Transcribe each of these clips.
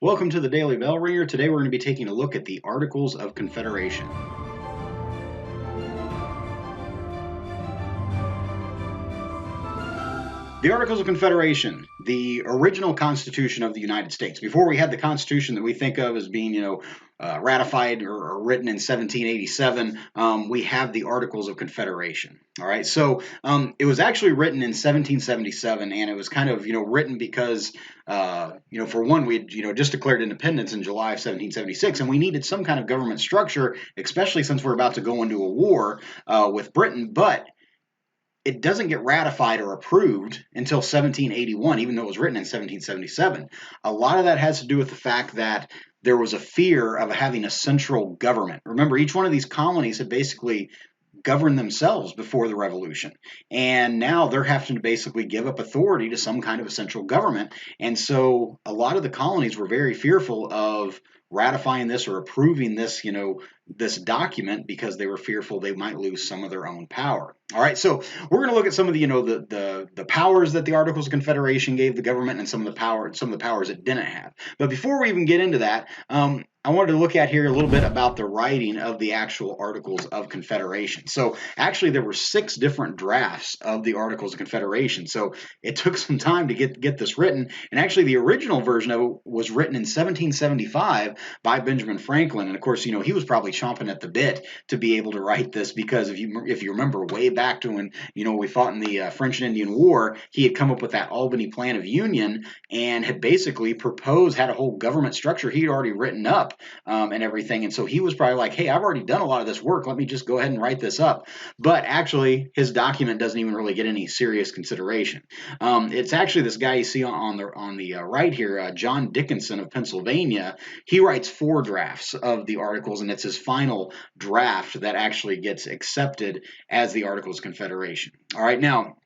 Welcome to the Daily Bellringer. Today we're going to be taking a look at the Articles of Confederation. The Articles of Confederation, the original Constitution of the United States. Before we had the Constitution that we think of as being, ratified or written in 1787, we have the Articles of Confederation. All right, so it was actually written in 1777, and it was kind of, written because, for one, we had, just declared independence in July of 1776, and we needed some kind of government structure, especially since we're about to go into a war with Britain, but it doesn't get ratified or approved until 1781, even though it was written in 1777. A lot of that has to do with the fact that there was a fear of having a central government. Remember, each one of these colonies had basically governed themselves before the revolution, and now they're having to basically give up authority to some kind of a central government. And so a lot of the colonies were very fearful of ratifying this or approving this, this document, because they were fearful they might lose some of their own power. All right, so we're going to look at some of the, the powers that the Articles of Confederation gave the government, and some of the powers it didn't have. But before we even get into that, I wanted to look at here a little bit about the writing of the actual Articles of Confederation. So actually, there were 6 different drafts of the Articles of Confederation. So it took some time to get this written. And actually, the original version of it was written in 1775 by Benjamin Franklin. And of course, he was probably chomping at the bit to be able to write this, because if you remember way back to when we fought in the French and Indian War, he had come up with that Albany Plan of Union and had basically had a whole government structure he had already written up. And everything. And so he was probably like, hey, I've already done a lot of this work. Let me just go ahead and write this up. But actually, his document doesn't even really get any serious consideration. It's actually this guy you see on the right here, John Dickinson of Pennsylvania. He writes 4 drafts of the Articles, and it's his final draft that actually gets accepted as the Articles of Confederation. All right, now,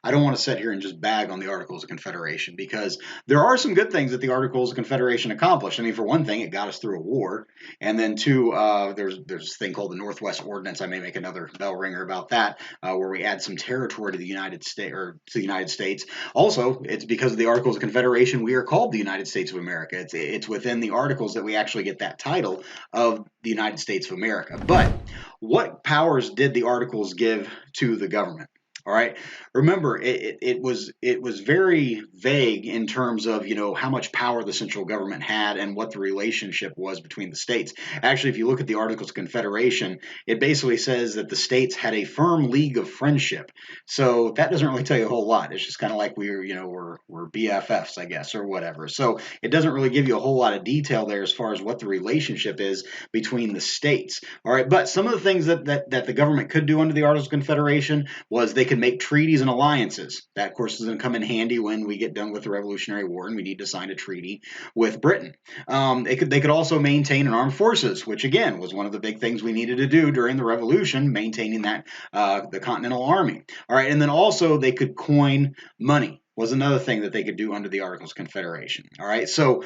I don't want to sit here and just bag on the Articles of Confederation, because there are some good things that the Articles of Confederation accomplished. I mean, for one thing, it got us through a war, and then two, there's this thing called the Northwest Ordinance. I may make another bell ringer about that, where we add some territory to the United States, or to the United States. Also, it's because of the Articles of Confederation we are called the United States of America. It's within the Articles that we actually get that title of the United States of America. But what powers did the Articles give to the government? All right. Remember, it was very vague in terms of how much power the central government had and what the relationship was between the states. Actually, if you look at the Articles of Confederation, it basically says that the states had a firm league of friendship. So that doesn't really tell you a whole lot. It's just kind of like we're BFFs, I guess, or whatever. So it doesn't really give you a whole lot of detail there as far as what the relationship is between the states. All right, but some of the things that the government could do under the Articles of Confederation was they could make treaties and alliances. That, of course, is going to come in handy when we get done with the Revolutionary War and we need to sign a treaty with Britain. They could also maintain an armed forces, which again was one of the big things we needed to do during the Revolution, maintaining that the Continental Army. All right, and then also they could coin money. Was another thing that they could do under the Articles of Confederation. All right, so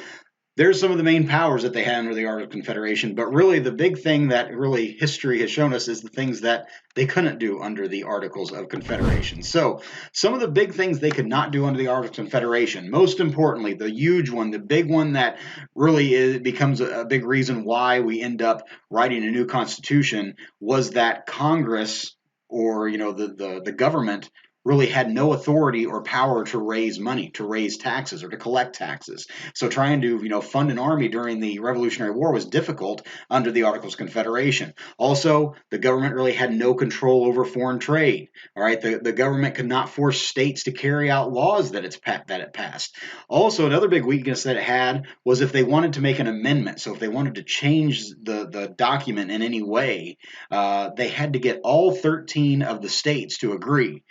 there's some of the main powers that they had under the Articles of Confederation, but really the big thing that really history has shown us is the things that they couldn't do under the Articles of Confederation. So some of the big things they could not do under the Articles of Confederation, most importantly, the huge one, the big one that really becomes a big reason why we end up writing a new constitution, was that Congress, or the government, really had no authority or power to raise money, to raise taxes, or to collect taxes. So trying to, fund an army during the Revolutionary War was difficult under the Articles of Confederation. Also, the government really had no control over foreign trade. All right, the government could not force states to carry out laws that it passed. Also, another big weakness that it had was if they wanted to make an amendment. So if they wanted to change the document in any way, they had to get all 13 of the states to agree.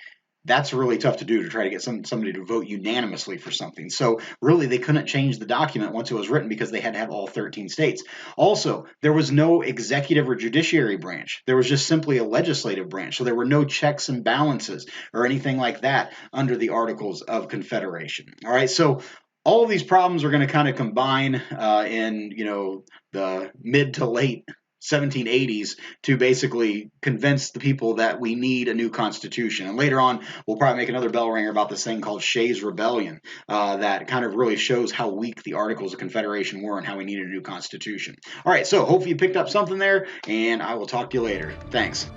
That's really tough to do, to try to get somebody to vote unanimously for something. So really, they couldn't change the document once it was written, because they had to have all 13 states. Also, there was no executive or judiciary branch. There was just simply a legislative branch. So there were no checks and balances or anything like that under the Articles of Confederation. All right, so all of these problems are going to kind of combine in the mid to late 1780s to basically convince the people that we need a new constitution. And later on, we'll probably make another bell ringer about this thing called Shays' Rebellion that kind of really shows how weak the Articles of Confederation were and how we needed a new constitution. All right, so hopefully you picked up something there, and I will talk to you later. Thanks.